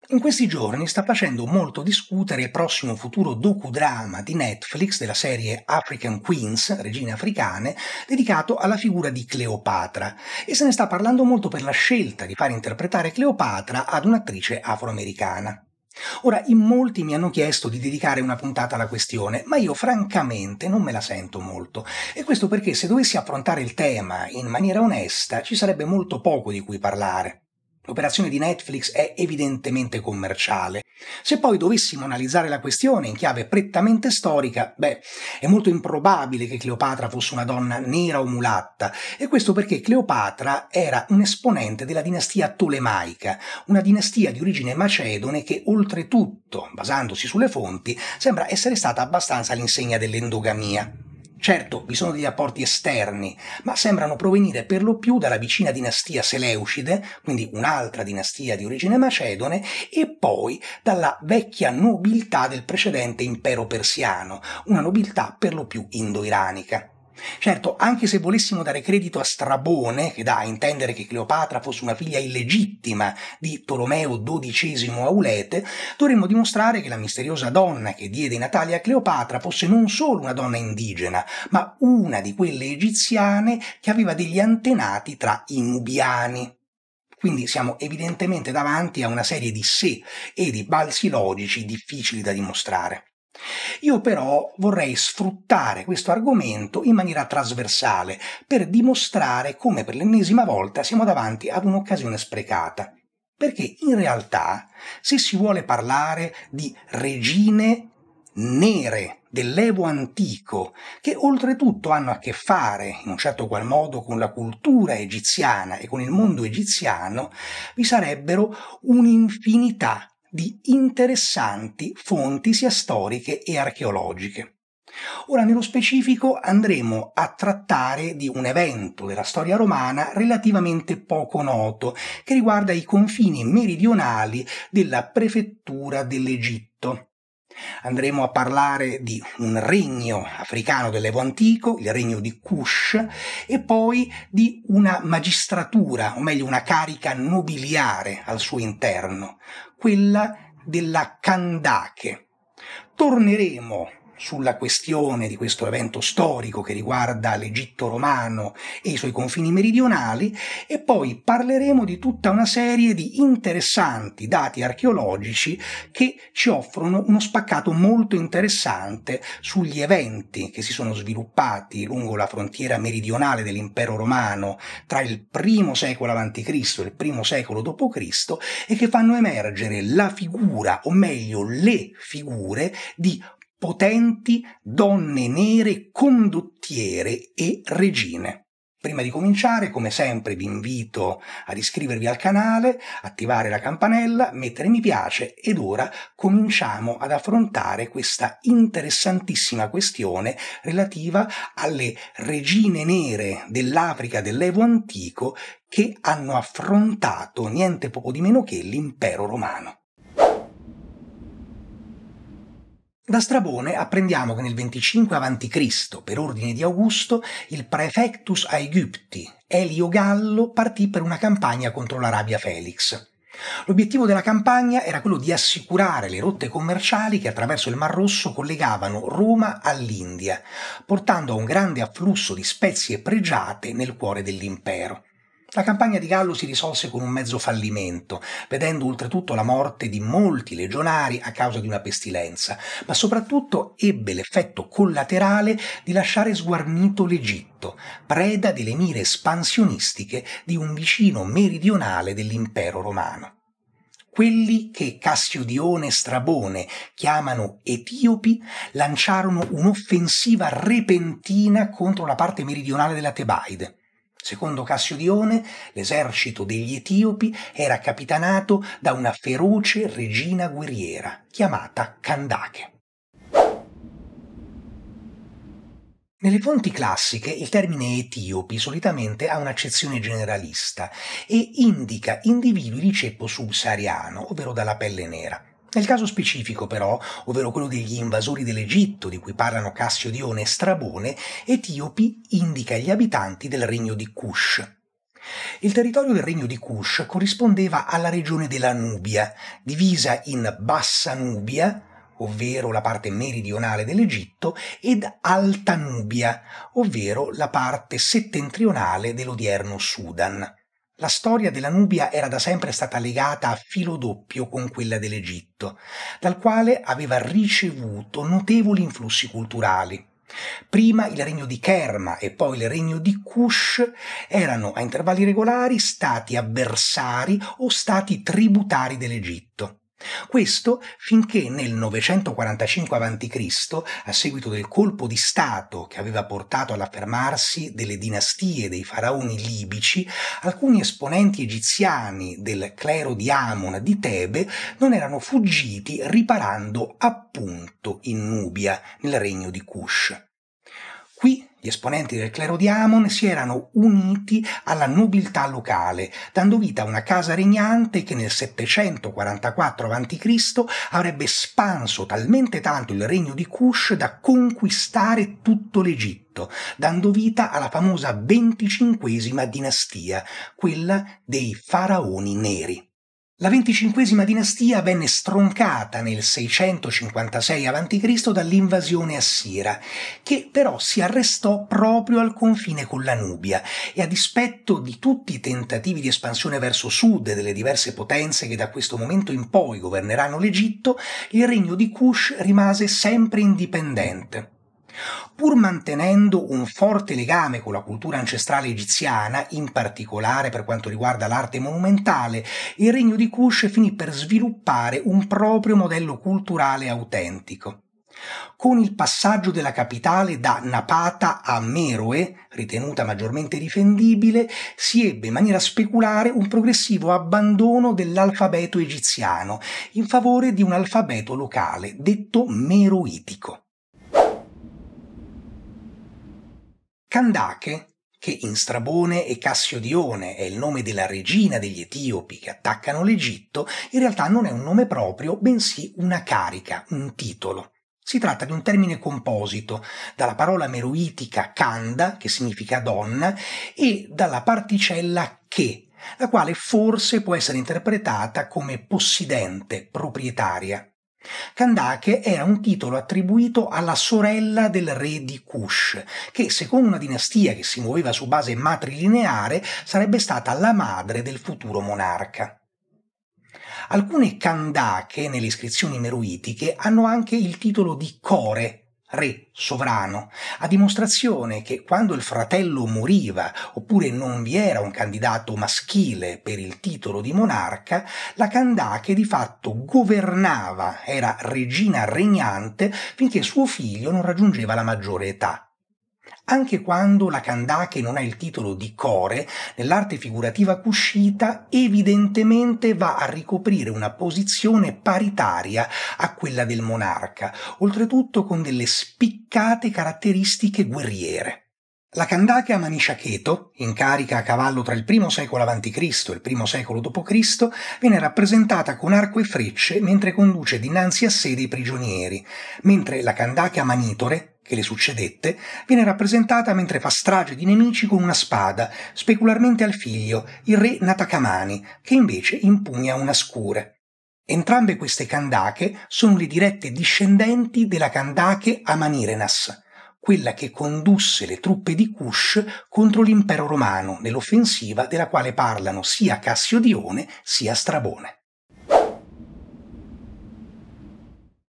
In questi giorni sta facendo molto discutere il prossimo futuro docudrama di Netflix della serie African Queens, Regine Africane, dedicato alla figura di Cleopatra, e se ne sta parlando molto per la scelta di far interpretare Cleopatra ad un'attrice afroamericana. Ora, in molti mi hanno chiesto di dedicare una puntata alla questione, ma io francamente non me la sento molto. E questo perché se dovessi affrontare il tema in maniera onesta ci sarebbe molto poco di cui parlare. L'operazione di Netflix è evidentemente commerciale. Se poi dovessimo analizzare la questione in chiave prettamente storica, è molto improbabile che Cleopatra fosse una donna nera o mulatta, e questo perché Cleopatra era un esponente della dinastia tolemaica, una dinastia di origine macedone che oltretutto, basandosi sulle fonti, sembra essere stata abbastanza all'insegna dell'endogamia. Certo, vi sono degli apporti esterni, ma sembrano provenire per lo più dalla vicina dinastia Seleucide, quindi un'altra dinastia di origine macedone, e poi dalla vecchia nobiltà del precedente impero persiano, una nobiltà per lo più indo-iranica. Certo, anche se volessimo dare credito a Strabone, che dà a intendere che Cleopatra fosse una figlia illegittima di Tolomeo XII Aulete, dovremmo dimostrare che la misteriosa donna che diede i natali a Cleopatra fosse non solo una donna indigena, ma una di quelle egiziane che aveva degli antenati tra i nubiani. Quindi siamo evidentemente davanti a una serie di sé e di balzi logici difficili da dimostrare. Io però vorrei sfruttare questo argomento in maniera trasversale per dimostrare come per l'ennesima volta siamo davanti ad un'occasione sprecata. Perché in realtà, se si vuole parlare di regine nere dell'Evo antico, che oltretutto hanno a che fare in un certo qual modo con la cultura egiziana e con il mondo egiziano, vi sarebbero un'infinità di interessanti fonti sia storiche e archeologiche. Ora, nello specifico, andremo a trattare di un evento della storia romana relativamente poco noto, che riguarda i confini meridionali della prefettura dell'Egitto. Andremo a parlare di un regno africano dell'Evo antico, il regno di Kush, e poi di una magistratura, o meglio una carica nobiliare al suo interno, quella della Candache. Torneremo sulla questione di questo evento storico che riguarda l'Egitto romano e i suoi confini meridionali, e poi parleremo di tutta una serie di interessanti dati archeologici che ci offrono uno spaccato molto interessante sugli eventi che si sono sviluppati lungo la frontiera meridionale dell'impero romano tra il I secolo a.C. e il I secolo d.C. e che fanno emergere la figura, o meglio le figure, di potenti donne nere condottiere e regine. Prima di cominciare, come sempre, vi invito ad iscrivervi al canale, attivare la campanella, mettere mi piace, ed ora cominciamo ad affrontare questa interessantissima questione relativa alle regine nere dell'Africa dell'Evo antico che hanno affrontato niente poco di meno che l'impero romano. Da Strabone apprendiamo che nel 25 a.C., per ordine di Augusto, il praefectus Aegypti, Elio Gallo, partì per una campagna contro l'Arabia Felix. L'obiettivo della campagna era quello di assicurare le rotte commerciali che attraverso il Mar Rosso collegavano Roma all'India, portando a un grande afflusso di spezie pregiate nel cuore dell'impero. La campagna di Gallo si risolse con un mezzo fallimento, vedendo oltretutto la morte di molti legionari a causa di una pestilenza, ma soprattutto ebbe l'effetto collaterale di lasciare sguarnito l'Egitto, preda delle mire espansionistiche di un vicino meridionale dell'impero romano. Quelli che Cassiodione e Strabone chiamano etiopi lanciarono un'offensiva repentina contro la parte meridionale della Tebaide. Secondo Cassiodione, l'esercito degli etiopi era capitanato da una feroce regina guerriera chiamata Candache. Nelle fonti classiche il termine etiopi solitamente ha un'accezione generalista e indica individui di ceppo subsahariano, ovvero dalla pelle nera. Nel caso specifico, però, ovvero quello degli invasori dell'Egitto di cui parlano Cassiodione e Strabone, etiopi indica gli abitanti del regno di Kush. Il territorio del regno di Kush corrispondeva alla regione della Nubia, divisa in Bassa Nubia, ovvero la parte meridionale dell'Egitto, ed Alta Nubia, ovvero la parte settentrionale dell'odierno Sudan. La storia della Nubia era da sempre stata legata a filo doppio con quella dell'Egitto, dal quale aveva ricevuto notevoli influssi culturali. Prima il regno di Kerma e poi il regno di Kush erano a intervalli regolari stati avversari o stati tributari dell'Egitto. Questo finché nel 945 a.C., a seguito del colpo di Stato che aveva portato all'affermarsi delle dinastie dei faraoni libici, alcuni esponenti egiziani del clero di Amon di Tebe non erano fuggiti riparando appunto in Nubia, nel regno di Kush. Qui gli esponenti del clero di Amon si erano uniti alla nobiltà locale, dando vita a una casa regnante che nel 744 a.C. avrebbe espanso talmente tanto il regno di Kush da conquistare tutto l'Egitto, dando vita alla famosa 25esima dinastia, quella dei faraoni neri. La 25esima dinastia venne stroncata nel 656 a.C. dall'invasione assira, che però si arrestò proprio al confine con la Nubia e a dispetto di tutti i tentativi di espansione verso sud delle diverse potenze che da questo momento in poi governeranno l'Egitto, il regno di Kush rimase sempre indipendente. Pur mantenendo un forte legame con la cultura ancestrale egiziana, in particolare per quanto riguarda l'arte monumentale, il regno di Kush finì per sviluppare un proprio modello culturale autentico. Con il passaggio della capitale da Napata a Meroe, ritenuta maggiormente difendibile, si ebbe in maniera speculare un progressivo abbandono dell'alfabeto egiziano in favore di un alfabeto locale, detto meroitico. Candache, che in Strabone e Cassiodione è il nome della regina degli Etiopi che attaccano l'Egitto, in realtà non è un nome proprio, bensì una carica, un titolo. Si tratta di un termine composito dalla parola meroitica Kanda, che significa donna, e dalla particella che, la quale forse può essere interpretata come possidente, proprietaria. Candache era un titolo attribuito alla sorella del re di Kush, che secondo una dinastia che si muoveva su base matrilineare sarebbe stata la madre del futuro monarca. Alcune Candache nelle iscrizioni meroitiche hanno anche il titolo di Core, re, sovrano, a dimostrazione che quando il fratello moriva oppure non vi era un candidato maschile per il titolo di monarca, la Candache di fatto governava, era regina regnante finché suo figlio non raggiungeva la maggiore età. Anche quando la Candache non ha il titolo di Core, nell'arte figurativa cushita evidentemente va a ricoprire una posizione paritaria a quella del monarca, oltretutto con delle spiccate caratteristiche guerriere. La Candache Amanisha Cheto, in carica a cavallo tra il I secolo a.C. e il I secolo d.C., viene rappresentata con arco e frecce mentre conduce dinanzi a sé dei prigionieri, mentre la Candache Amanitore, che le succedette, viene rappresentata mentre fa strage di nemici con una spada, specularmente al figlio, il re Natakamani, che invece impugna una scure. Entrambe queste Candache sono le dirette discendenti della Candache Amanirenas, quella che condusse le truppe di Kush contro l'impero romano nell'offensiva della quale parlano sia Cassiodione sia Strabone.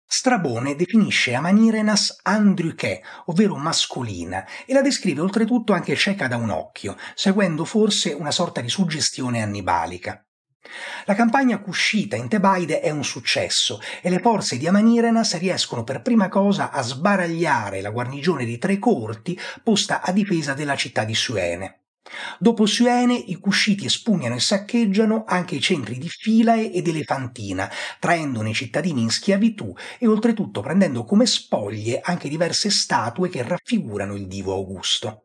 Strabone definisce Amanirenas andruché, ovvero mascolina, e la descrive oltretutto anche cieca da un occhio, seguendo forse una sorta di suggestione annibalica. La campagna cushita in Tebaide è un successo e le forze di Amanirenas riescono per prima cosa a sbaragliare la guarnigione di 3 corti posta a difesa della città di Suene. Dopo Suene i Cushiti espugnano e saccheggiano anche i centri di Philae ed Elefantina, traendone i cittadini in schiavitù e oltretutto prendendo come spoglie anche diverse statue che raffigurano il divo Augusto.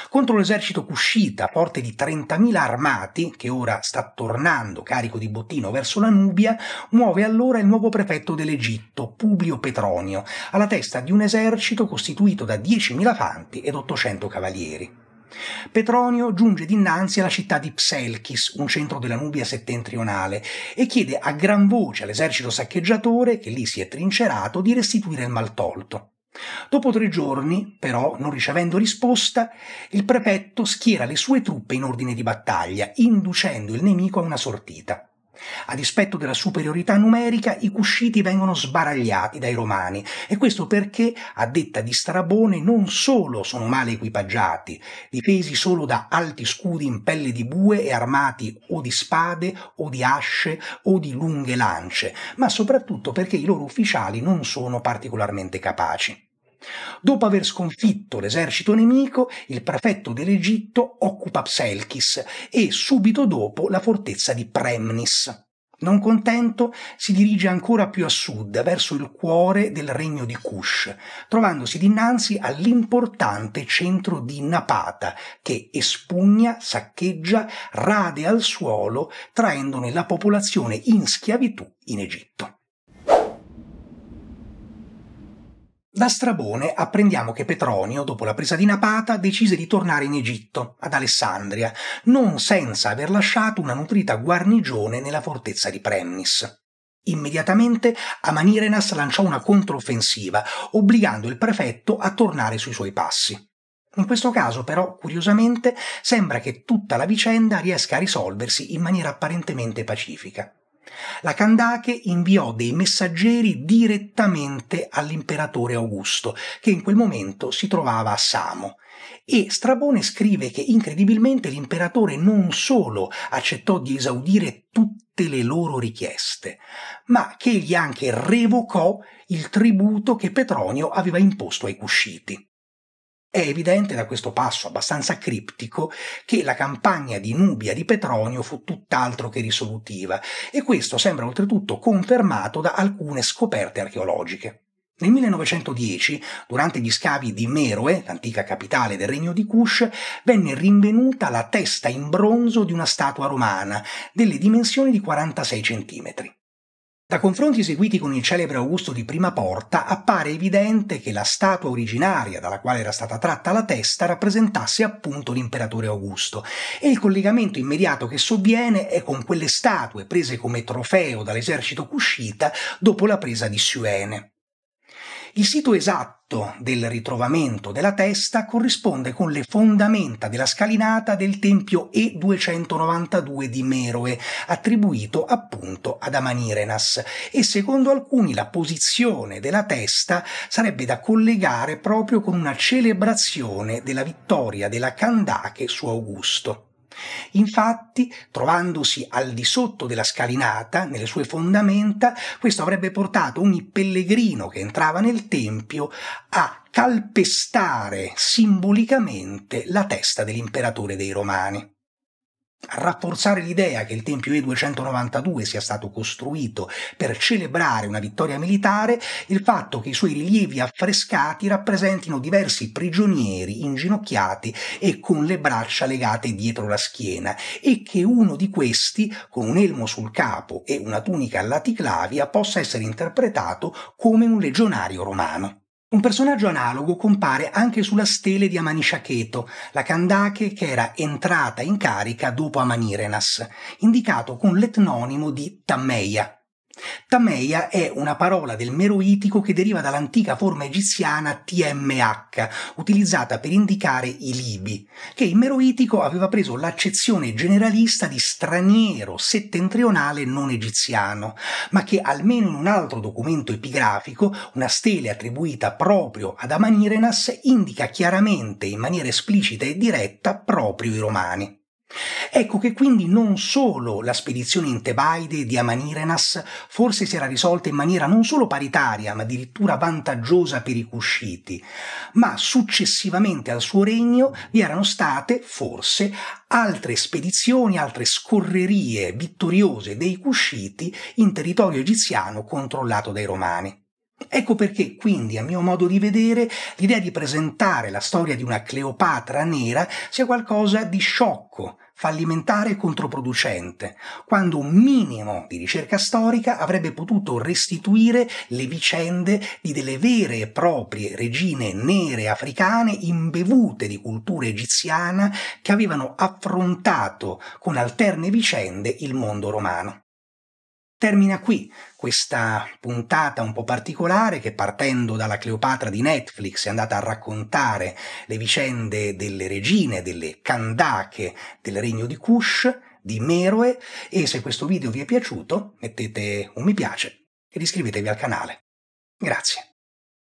Contro l'esercito Cushita, forte di 30.000 armati, che ora sta tornando carico di bottino verso la Nubia, muove allora il nuovo prefetto dell'Egitto, Publio Petronio, alla testa di un esercito costituito da 10.000 fanti ed 800 cavalieri. Petronio giunge dinanzi alla città di Pselchis, un centro della Nubia settentrionale, e chiede a gran voce all'esercito saccheggiatore, che lì si è trincerato, di restituire il maltolto. Dopo 3 giorni, però, non ricevendo risposta, il prefetto schiera le sue truppe in ordine di battaglia, inducendo il nemico a una sortita. A dispetto della superiorità numerica, i cusciti vengono sbaragliati dai romani, e questo perché, a detta di Strabone, non solo sono male equipaggiati, difesi solo da alti scudi in pelle di bue e armati o di spade o di asce o di lunghe lance, ma soprattutto perché i loro ufficiali non sono particolarmente capaci. Dopo aver sconfitto l'esercito nemico, il prefetto dell'Egitto occupa Pselchis e subito dopo la fortezza di Premnis. Non contento, si dirige ancora più a sud, verso il cuore del regno di Kush, trovandosi dinanzi all'importante centro di Napata, che espugna, saccheggia, rade al suolo, traendone la popolazione in schiavitù in Egitto. Da Strabone apprendiamo che Petronio, dopo la presa di Napata, decise di tornare in Egitto, ad Alessandria, non senza aver lasciato una nutrita guarnigione nella fortezza di Premnis. Immediatamente Amanirenas lanciò una controffensiva, obbligando il prefetto a tornare sui suoi passi. In questo caso, però, curiosamente, sembra che tutta la vicenda riesca a risolversi in maniera apparentemente pacifica. La Candache inviò dei messaggeri direttamente all'imperatore Augusto, che in quel momento si trovava a Samo, e Strabone scrive che incredibilmente l'imperatore non solo accettò di esaudire tutte le loro richieste, ma che egli anche revocò il tributo che Petronio aveva imposto ai Cusciti. È evidente da questo passo abbastanza criptico che la campagna di Nubia di Petronio fu tutt'altro che risolutiva, e questo sembra oltretutto confermato da alcune scoperte archeologiche. Nel 1910, durante gli scavi di Meroe, l'antica capitale del regno di Kush, venne rinvenuta la testa in bronzo di una statua romana, delle dimensioni di 46 centimetri. Da confronti eseguiti con il celebre Augusto di Prima Porta, appare evidente che la statua originaria dalla quale era stata tratta la testa rappresentasse appunto l'imperatore Augusto, e il collegamento immediato che sovviene è con quelle statue prese come trofeo dall'esercito cuscita dopo la presa di Syene. Il sito esatto del ritrovamento della testa corrisponde con le fondamenta della scalinata del tempio E292 di Meroe, attribuito appunto ad Amanirenas, e secondo alcuni la posizione della testa sarebbe da collegare proprio con una celebrazione della vittoria della Candache su Augusto. Infatti, trovandosi al di sotto della scalinata, nelle sue fondamenta, questo avrebbe portato ogni pellegrino che entrava nel tempio a calpestare simbolicamente la testa dell'imperatore dei Romani. A rafforzare l'idea che il Tempio E292 sia stato costruito per celebrare una vittoria militare, il fatto che i suoi rilievi affrescati rappresentino diversi prigionieri inginocchiati e con le braccia legate dietro la schiena, e che uno di questi, con un elmo sul capo e una tunica a laticlavia, possa essere interpretato come un legionario romano. Un personaggio analogo compare anche sulla stele di Amanisaketo, la Candache che era entrata in carica dopo Amanirenas, indicato con l'etnonimo di Tammeia. Tammeia è una parola del Meroitico che deriva dall'antica forma egiziana TMH, utilizzata per indicare i Libi, che in Meroitico aveva preso l'accezione generalista di straniero settentrionale non egiziano, ma che almeno in un altro documento epigrafico, una stele attribuita proprio ad Amanirenas, indica chiaramente in maniera esplicita e diretta proprio i Romani. Ecco che quindi non solo la spedizione in Tebaide di Amanirenas forse si era risolta in maniera non solo paritaria, ma addirittura vantaggiosa per i Cusciti, ma successivamente al suo regno vi erano state, forse, altre spedizioni, altre scorrerie vittoriose dei Cusciti in territorio egiziano controllato dai Romani. Ecco perché, quindi, a mio modo di vedere, l'idea di presentare la storia di una Cleopatra nera sia qualcosa di sciocco, fallimentare e controproducente, quando un minimo di ricerca storica avrebbe potuto restituire le vicende di delle vere e proprie regine nere africane imbevute di cultura egiziana che avevano affrontato con alterne vicende il mondo romano. Termina qui questa puntata un po' particolare che, partendo dalla Cleopatra di Netflix, è andata a raccontare le vicende delle regine, delle Candache del regno di Kush, di Meroe. E se questo video vi è piaciuto mettete un mi piace ed iscrivetevi al canale. Grazie.